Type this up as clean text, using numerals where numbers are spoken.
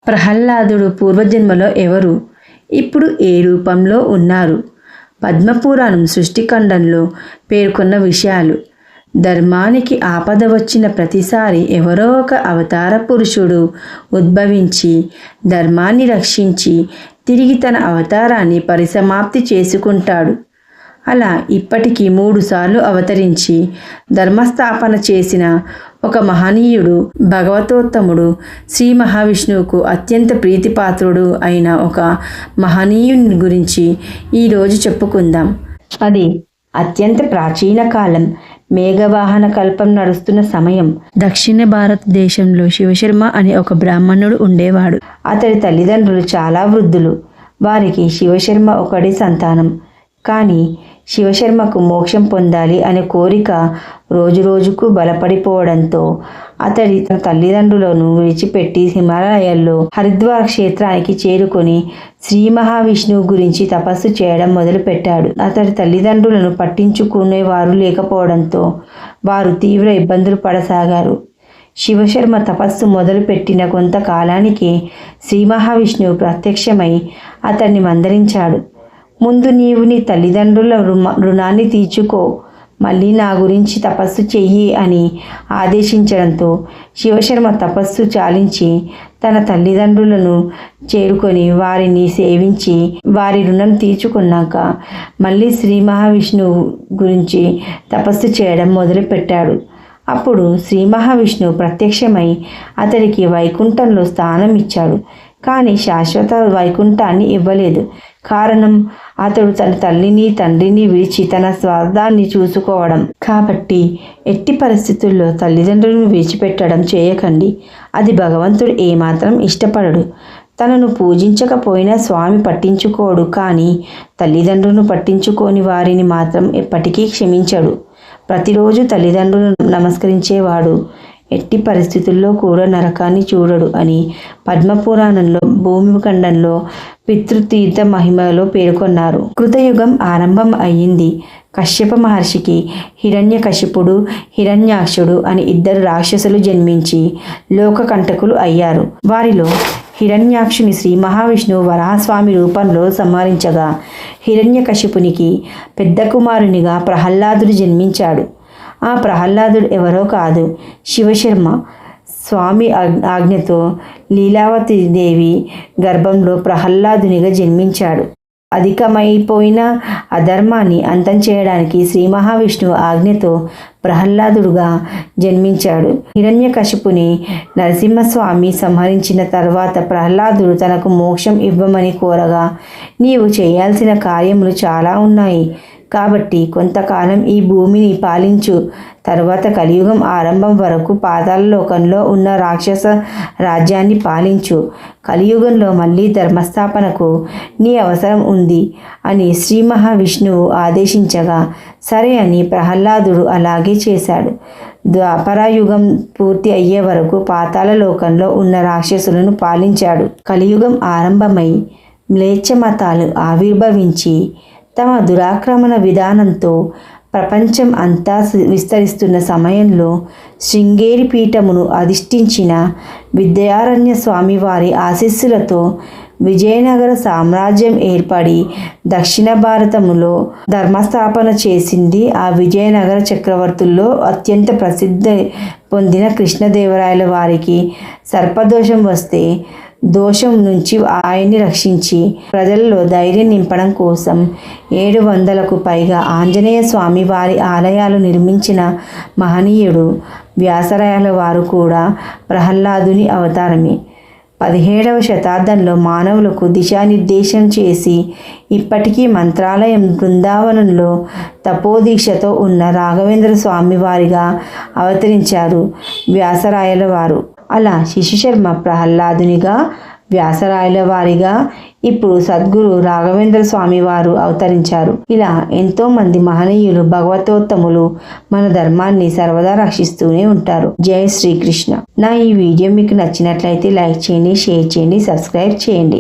ప్రహ్లాదుడు పూర్వజన్మలో ఎవరు, ఇప్పుడు ఏ రూపంలో ఉన్నారు? పద్మపురాణం సృష్టిఖండంలో పేర్కొన్న విషయాలు. ధర్మానికి ఆపద వచ్చిన ప్రతిసారి ఎవరో ఒక అవతార పురుషుడు ఉద్భవించి ధర్మాన్ని రక్షించి తిరిగి తన అవతారాన్ని పరిసమాప్తి చేసుకుంటాడు. అలా ఇప్పటికీ 3 సార్లు అవతరించి ధర్మస్థాపన చేసిన ఒక మహనీయుడు, భగవతోత్తముడు, శ్రీ మహావిష్ణువుకు అత్యంత ప్రీతిపాత్రుడు అయిన ఒక మహనీయుని గురించి ఈరోజు చెప్పుకుందాం. అది అత్యంత ప్రాచీన కాలం, మేఘవాహన కల్పం నడుస్తున్న సమయం. దక్షిణ భారతదేశంలో శివశర్మ అనే ఒక బ్రాహ్మణుడు ఉండేవాడు. అతడి తల్లిదండ్రులు చాలా వృద్ధులు. వారికి శివశర్మ ఒకడే సంతానం. కానీ శివశర్మకు మోక్షం పొందాలి అనే కోరిక రోజురోజుకు బలపడిపోవడంతో అతడి తన తల్లిదండ్రులను విడిచిపెట్టి హిమాలయాల్లో హరిద్వార్ క్షేత్రానికి చేరుకొని శ్రీ మహావిష్ణువు గురించి తపస్సు చేయడం మొదలుపెట్టాడు. అతడి తల్లిదండ్రులను పట్టించుకునేవారు లేకపోవడంతో వారు తీవ్ర ఇబ్బందులు పడసాగారు. శివశర్మ తపస్సు మొదలుపెట్టిన కొంతకాలానికే శ్రీ మహావిష్ణువు ప్రత్యక్షమై అతన్ని మందలించాడు. ముందు నీవు నీ తల్లిదండ్రుల రుణాన్ని తీర్చుకో, మళ్ళీ నా గురించి తపస్సు చెయ్యి అని ఆదేశించడంతో శివశర్మ తపస్సు చాలించి తన తల్లిదండ్రులను చేరుకొని వారిని సేవించి వారి రుణం తీర్చుకున్నాక మళ్ళీ శ్రీ మహావిష్ణువు గురించి తపస్సు చేయడం మొదలుపెట్టాడు. అప్పుడు శ్రీ మహావిష్ణువు ప్రత్యక్షమై అతడికి వైకుంఠంలో స్థానం ఇచ్చాడు. కానీ శాశ్వత వైకుంఠాన్ని ఇవ్వలేదు. కారణం అతడు తన తల్లిని తండ్రిని విడిచి తన స్వార్థాన్ని చూసుకోవడం. కాబట్టి ఎట్టి పరిస్థితుల్లో తల్లిదండ్రులను విడిచిపెట్టడం చేయకండి. అది భగవంతుడు ఏమాత్రం ఇష్టపడడు. తనను పూజించకపోయినా స్వామి పట్టించుకోడు. కానీ తల్లిదండ్రులను పట్టించుకోని వారిని మాత్రం ఎప్పటికీ క్షమించడు. ప్రతిరోజు తల్లిదండ్రులను నమస్కరించేవాడు ఎట్టి పరిస్థితుల్లో కూడా నరకాన్ని చూడడు అని పద్మపురాణంలో భూమిఖండంలో పితృతీర్థ మహిమలో పేర్కొన్నారు. కృతయుగం ఆరంభం అయ్యింది. కశ్యప మహర్షికి హిరణ్యకశిపుడు, హిరణ్యాక్షుడు అని 2 రాక్షసులు జన్మించి లోకకంటకులు అయ్యారు. వారిలో హిరణ్యాక్షుని శ్రీ మహావిష్ణువు వరాహస్వామి రూపంలో సంహరించగా హిరణ్యకశిపునికి పెద్ద కుమారునిగా ప్రహ్లాదుడు జన్మించాడు. ఆ ప్రహ్లాదుడు ఎవరో కాదు, శివశర్మ. స్వామి ఆజ్ఞతో లీలావతి దేవి గర్భంలో ప్రహ్లాదునిగా జన్మించాడు. అధికమైపోయిన అధర్మాన్ని అంతం చేయడానికి శ్రీ మహావిష్ణువు ఆజ్ఞతో ప్రహ్లాదుడుగా జన్మించాడు. హిరణ్యకశిపుని నరసింహస్వామి సంహరించిన తర్వాత ప్రహ్లాదుడు తనకు మోక్షం ఇవ్వమని కోరగా, నీవు చేయాల్సిన కార్యములు చాలా ఉన్నాయి. కాబట్టి కొంతకాలం ఈ భూమిని పాలించు. తర్వాత కలియుగం ఆరంభం వరకు పాతాళ లోకంలో ఉన్న రాక్షస రాజ్యాన్ని పాలించు. కలియుగంలో మళ్ళీ ధర్మస్థాపనకు నీ అవసరం ఉంది అని శ్రీ మహావిష్ణువు ఆదేశించగా సరే అని ప్రహ్లాదుడు అలాగే చేశాడు. ద్వాపరయుగం పూర్తి అయ్యే వరకు పాతాళ లోకంలో ఉన్న రాక్షసులను పాలించాడు. కలియుగం ఆరంభమై మ్లేచ్ఛ మతాలు ఆవిర్భవించి తమ దురాక్రమణ విధానంతో ప్రపంచం అంతా విస్తరిస్తున్న సమయంలో శృంగేరి పీఠమును అధిష్ఠించిన విద్యారణ్య స్వామివారి ఆశీస్సులతో విజయనగర సామ్రాజ్యం ఏర్పడి దక్షిణ భారతములో ధర్మస్థాపన చేసింది. ఆ విజయనగర చక్రవర్తుల్లో అత్యంత ప్రసిద్ధి పొందిన కృష్ణదేవరాయల వారికి సర్పదోషం వస్తే దోషం నుంచి ఆయన్ని రక్షించి ప్రజల్లో ధైర్యం నింపడం కోసం 700కు పైగా ఆంజనేయ స్వామి వారి ఆలయాలు నిర్మించిన మహనీయుడు వ్యాసరాయల వారు కూడా ప్రహ్లాదుని అవతారమే. 17వ శతాబ్దంలో మానవులకు దిశానిర్దేశం చేసి ఇప్పటికీ మంత్రాలయం బృందావనంలో తపోదీక్షతో ఉన్న రాఘవేంద్ర స్వామి వారిగా అవతరించారు వ్యాసరాయల వారు. అలా శిశుశర్మ ప్రహ్లాదునిగా, వ్యాసరాయల వారిగా, ఇప్పుడు సద్గురు రాఘవేంద్ర స్వామి వారు అవతరించారు. ఇలా ఎంతోమంది మహనీయులు, భగవతోత్తములు మన ధర్మాన్ని సర్వదా రక్షిస్తూనే ఉంటారు. జై శ్రీకృష్ణ. నా ఈ వీడియో మీకు నచ్చినట్లయితే లైక్ చేయండి, షేర్ చేయండి, సబ్స్క్రైబ్ చేయండి.